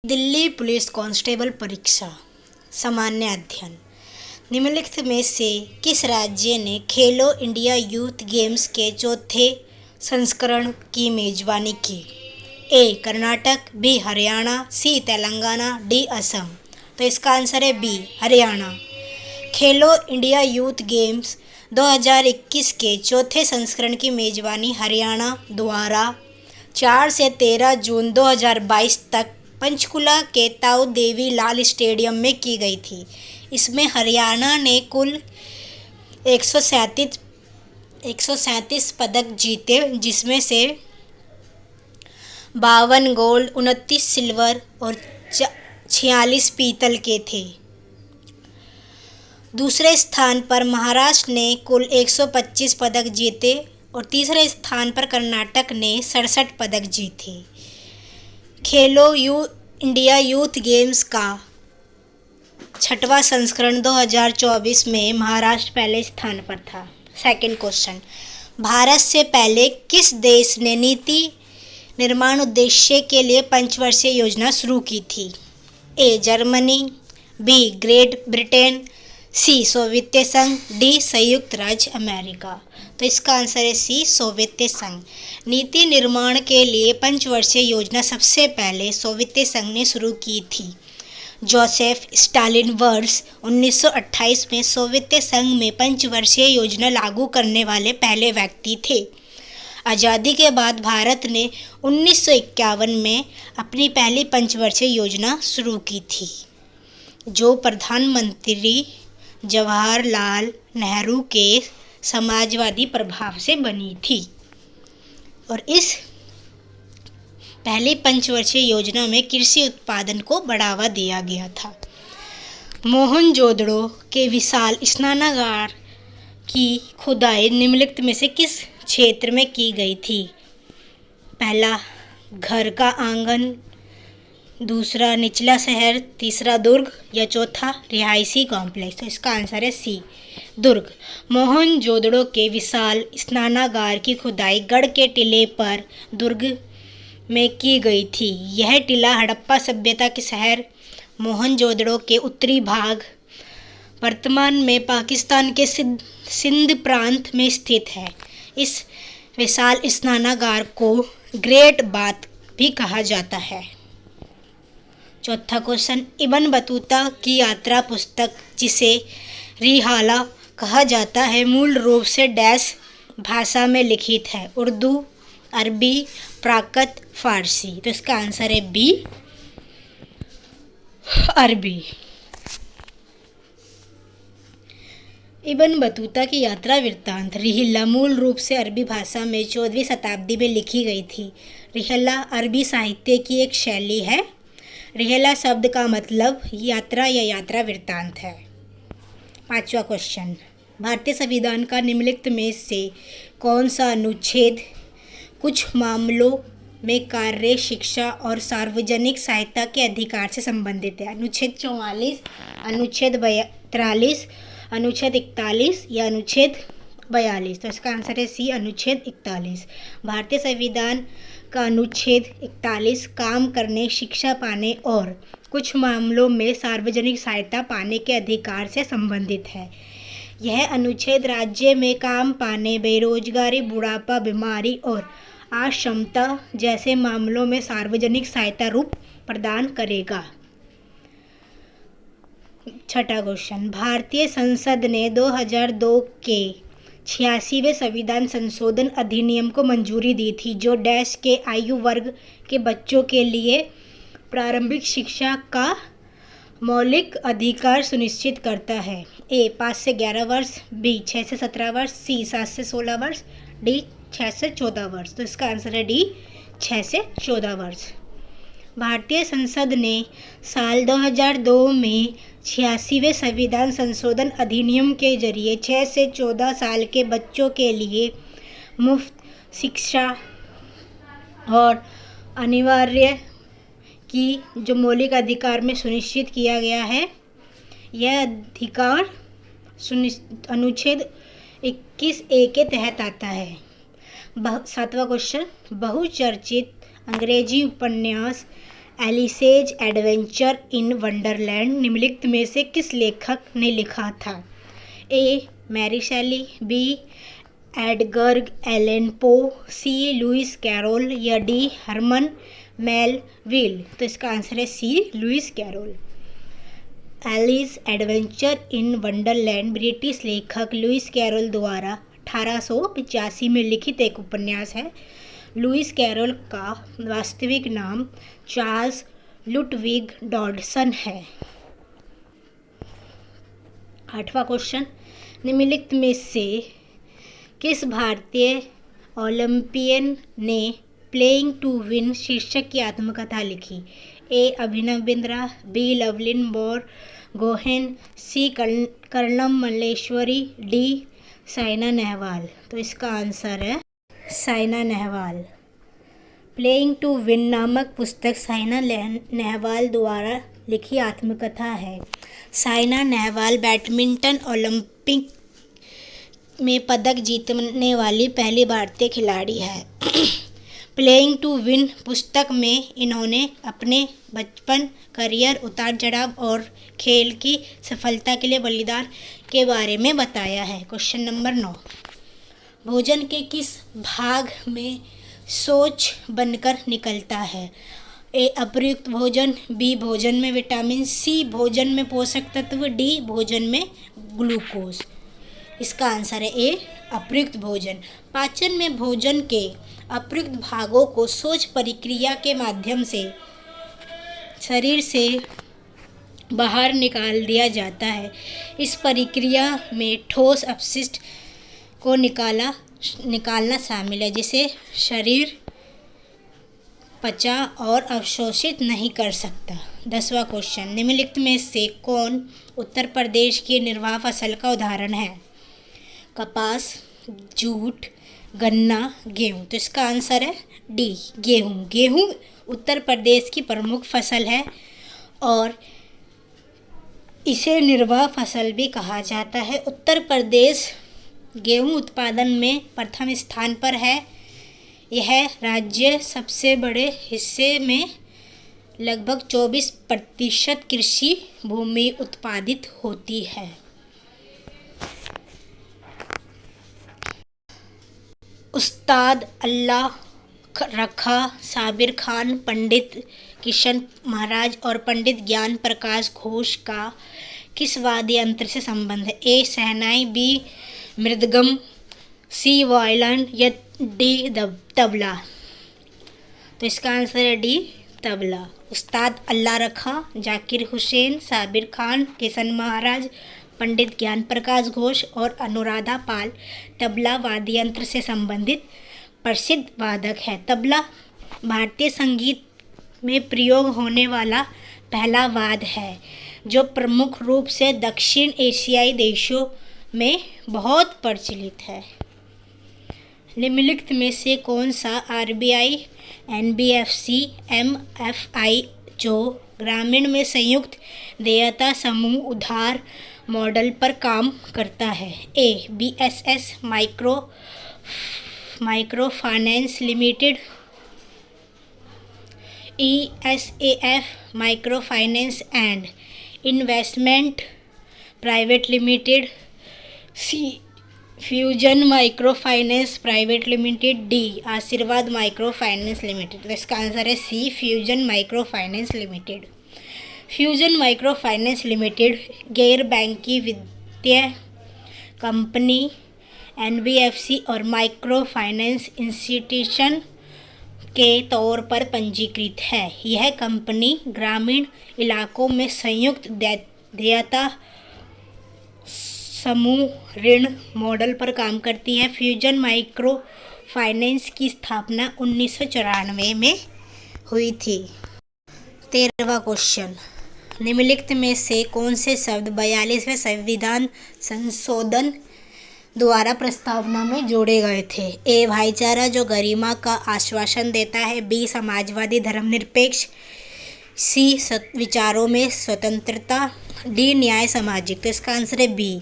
Delhi police constable परीक्षा सामान्य अध्ययन। निम्नलिखित में से किस राज्य ने खेलो इंडिया यूथ गेम्स के चौथे संस्करण की मेजबानी की? ए कर्नाटक, बी हरियाणा, सी तेलंगाना, डी असम। तो इसका आंसर है बी हरियाणा। खेलो इंडिया यूथ गेम्स 2021 के चौथे संस्करण की मेजबानी हरियाणा द्वारा 4 से 13 जून 2022 तक पंचकुला के ताऊ देवी लाल स्टेडियम में की गई थी। इसमें हरियाणा ने कुल 137 पदक जीते, जिसमें से 52 गोल्ड, 29 सिल्वर और 46 पीतल के थे। दूसरे स्थान पर महाराष्ट्र ने कुल 125 पदक जीते और तीसरे स्थान पर कर्नाटक ने 67 पदक जीते। खेलो इंडिया यूथ गेम्स का छठवां संस्करण 2024 में महाराष्ट्र पहले स्थान पर था। सेकंड क्वेश्चन, भारत से पहले किस देश ने नीति निर्माण उद्देश्य के लिए पंचवर्षीय योजना शुरू की थी? A Germany, B Great Britain, C सोवियत संघ, डी संयुक्त राज्य अमेरिका। तो इसका आंसर है सी सोवियत संघ। नीति निर्माण के लिए पंचवर्षीय योजना सबसे पहले सोवियत संघ ने शुरू की थी। जोसेफ स्टालिन वर्ष 1928 में सोवियत संघ में पंचवर्षीय योजना लागू करने वाले पहले व्यक्ति थे। आज़ादी के बाद भारत ने 1951 में अपनी पहली पंचवर्षीय योजना शुरू की थी, जो प्रधानमंत्री जवाहरलाल नेहरू के समाजवादी प्रभाव से बनी थी। और इस पहली पंचवर्षीय योजना में कृषि उत्पादन को बढ़ावा दिया गया था। मोहनजोदड़ो के विशाल स्नानागार की खुदाई निम्नलिखित में से किस क्षेत्र में की गई थी? पहला घर का आंगन, दूसरा निचला शहर, तीसरा दुर्ग या चौथा रिहायशी कॉम्प्लेक्स। तो इसका आंसर है सी दुर्ग। मोहनजोदड़ो के विशाल स्नानागार की खुदाई गढ़ के टीले पर दुर्ग में की गई थी। यह टीला हड़प्पा सभ्यता के शहर मोहनजोदड़ो के उत्तरी भाग, वर्तमान में पाकिस्तान के सिंध प्रांत में स्थित है। इस विशाल स्नानागार को ग्रेट बाथ भी कहा जाता है। चौथा क्वेश्चन, इब्न बतूता की यात्रा पुस्तक, जिसे रिहाला कहा जाता है, मूल रूप से डैश भाषा में लिखित है? उर्दू, अरबी, प्राकृत, फारसी। तो इसका आंसर है बी अरबी। इब्न बतूता की यात्रा वृत्तांत रिहिला मूल रूप से अरबी भाषा में 14वीं शताब्दी में लिखी गई थी। रिहिला अरबी साहित्य की एक शैली है। रिहिला शब्द का मतलब यात्रा या यात्रा वृत्तांत है। पांचवा क्वेश्चन, भारतीय संविधान का निम्नलिखित में से कौन सा अनुच्छेद कुछ मामलों में कार्य, शिक्षा और सार्वजनिक सहायता के अधिकार से संबंधित है? अनुच्छेद 44, अनुच्छेद 43, अनुच्छेद 41 या अनुच्छेद 42। तो इसका आंसर है सी अनुच्छेद 41। भारतीय संविधान का अनुच्छेद 41 काम करने, शिक्षा पाने और कुछ मामलों में सार्वजनिक सहायता पाने के अधिकार से संबंधित है। यह अनुच्छेद राज्य में काम पाने, बेरोजगारी, बुढ़ापा, बीमारी और अक्षमता जैसे मामलों में सार्वजनिक सहायता रूप प्रदान करेगा। छठा क्वेश्चन, भारतीय संसद ने 2002 के 86वें संविधान संशोधन अधिनियम को मंजूरी दी थी, जो डैश के आयु वर्ग के बच्चों के लिए प्रारंभिक शिक्षा का मौलिक अधिकार सुनिश्चित करता है। ए 5 से 11 वर्ष, बी 6 से 17 वर्ष, सी 7 से 16 वर्ष, डी 6 से 14 वर्ष। तो इसका आंसर है डी 6 से 14 वर्ष। भारतीय संसद ने साल 2002 में 86वें संविधान संशोधन अधिनियम के जरिए 6 से 14 साल के बच्चों के लिए मुफ्त शिक्षा और अनिवार्य की जो मौलिक अधिकार में सुनिश्चित किया गया है। यह अधिकार अनुच्छेद 21A के तहत आता है। सातवां क्वेश्चन, बहुचर्चित अंग्रेजी उपन्यास एलिसेज एडवेंचर इन वंडरलैंड निम्नलिखित में से किस लेखक ने लिखा था? A. Mary Shelley, B. Edgar Allan Poe, C. Lewis Carroll या डी. Herman Melville. तो इसका आंसर है C. Lewis Carroll. Alice adventure in Wonderland British लेखक लुइस कैरोल द्वारा 1885 में लिखित एक उपन्यास है। लुइस कैरोल का वास्तविक नाम चार्ल्स लुटविग डॉडसन है। 8वां क्वेश्चन, निम्नलिखित में से किस भारतीय ओलंपियन ने प्लेइंग टू विन शीर्षक की आत्मकथा लिखी? A. Abhinav Bindra, B. Lovlina Borgohain, C. Karnam Malleswari, D. Saina Nehwal. तो इसका आंसर है Saina Nehwal. Playing to win नामक पुस्तक साइना नेहवाल द्वारा लिखी आत्मकथा है। साइना नेहवाल बैडमिंटन ओलंपिक में पदक जीतने वाली पहली भारतीय खिलाड़ी है। प्लेइंग टू विन पुस्तक में इन्होंने अपने बचपन, करियर, उतार चढ़ाव और खेल की सफलता के लिए बलिदान के बारे में बताया है। क्वेश्चन नंबर 9, भोजन के किस भाग में शौच बनकर निकलता है? ए. अप्रयुक्त भोजन, बी. भोजन में विटामिन, सी. भोजन में पोषक तत्व, डी. भोजन में ग्लूकोज। इसका आंसर है ए. अप्रयुक्त भोजन। पाचन में भोजन के अप्रयुक्त भागों को शौच प्रक्रिया के माध्यम से शरीर से बाहर निकाल दिया जाता है। इस प्रक्रिया में ठोस अपशिष्ट को निकालना शामिल है, जिसे शरीर पचा और अवशोषित नहीं कर सकता। 10वां क्वेश्चन, निम्नलिखित में से कौन उत्तर प्रदेश की निर्वाह फसल का उदाहरण है? कपास, जूट, गन्ना, गेहूँ। तो इसका आंसर है डी. गेहूँ। गेहूँ उत्तर प्रदेश की प्रमुख फसल है और इसे निर्वाह फसल भी कहा जाता है। उत्तर प्रदेश गेहूँ उत्पादन में प्रथम स्थान पर है। यह राज्य सबसे बड़े हिस्से में लगभग 24% कृषि भूमि उत्पादित होती है। उस्ताद अल्लाह रखा साबिर खान, पंडित किशन महाराज और पंडित ज्ञान प्रकाश घोष का किस वाद्य यंत्र से संबंध है? ए. शहनाई, बी. मृदंगम, सी. वायलिन या डी. तबला। तो इसका आंसर है डी. तबला। उस्ताद अल्लाह रखा, जाकिर हुसैन, साबिर खान, किशन महाराज, पंडित ज्ञान प्रकाश घोष और अनुराधा पाल तबला वाद्य यंत्र से संबंधित प्रसिद्ध वादक है। तबला भारतीय संगीत में प्रयोग होने वाला पहला वाद्य है, जो प्रमुख रूप से दक्षिण एशियाई देशों में बहुत प्रचलित है। निम्नलिखित में से कौन सा आरबीआई, एनबीएफसी, एमएफआई जो ग्रामीण में संयुक्त देयता समूह उधार मॉडल पर काम करता है? A. BSS micro finance limited, ESF micro finance and investment private limited, C. Fusion micro finance private limited, D. Ashirvad micro finance limited. तो इसका आंसर है C. Fusion micro finance limited. Fusion micro finance limited गैर banking वित्तीय company NBFC और micro finance institution के तौर पर पंजीकृत है। यह कंपनी ग्रामीण इलाकों में संयुक्त देयता समूह ऋण मॉडल पर काम करती है। फ्यूजन माइक्रो फाइनेंस की स्थापना 1994 में हुई थी। 13वां क्वेश्चन, निम्नलिखित में से कौन से शब्द 42वें संविधान संशोधन द्वारा प्रस्तावना में जोड़े गए थे? ए. भाईचारा जो गरिमा का आश्वासन देता है, बी. समाजवादी धर्मनिरपेक्ष, सी. विचारों में स्वतंत्रता, डी. न्याय सामाजिक। तो इसका आंसर है बी.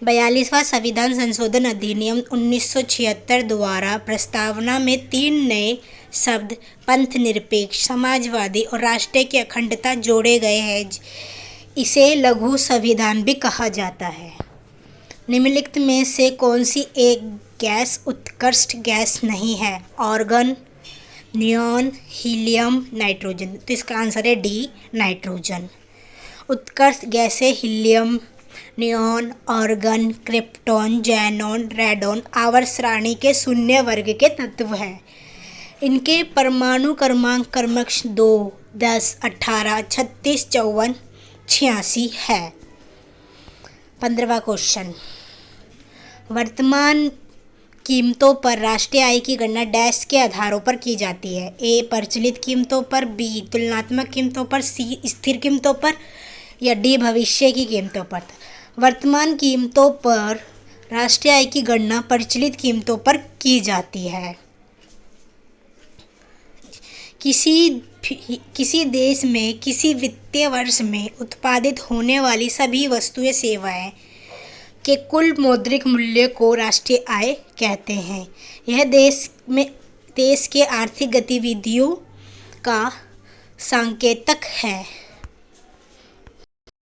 42वां संविधान संशोधन अधिनियम 1976 द्वारा प्रस्तावना में 3 नए शब्द पंथ निरपेक्ष, समाजवादी और राष्ट्र की अखंडता जोड़े गए हैं। इसे लघु संविधान भी कहा जाता है। निम्नलिखित में से कौन सी एक गैस उत्कृष्ट गैस नहीं है? Organ, neon, helium, nitrogen. तो इसका आंसर है डी, नाइट्रोजन। उत्कृष्ट गैसें helium, neon, organ, krypton, xenon, radon आवर्त सारणी के शून्य वर्ग के तत्व हैं। इनके परमाणु क्रमांक क्रमश 2, 10, 18, 36, 54, 86 है। 15वां क्वेश्चन, वर्तमान कीमतों पर राष्ट्रीय आय की गणना डैश के आधारों पर की जाती है? ए प्रचलित कीमतों पर, बी तुलनात्मक कीमतों पर, सी स्थिर कीमतों पर या डी भविष्य की कीमतों पर? वर्तमान कीमतों पर राष्ट्रीय आय की गणना प्रचलित कीमतों पर की जाती है। किसी देश में किसी वित्तीय वर्ष में उत्पादित होने वाली सभी वस्तुएं सेवाएं के कुल मौद्रिक मूल्य को राष्ट्रीय आय कहते हैं। यह देश के आर्थिक गतिविधियों का सांकेतिक है।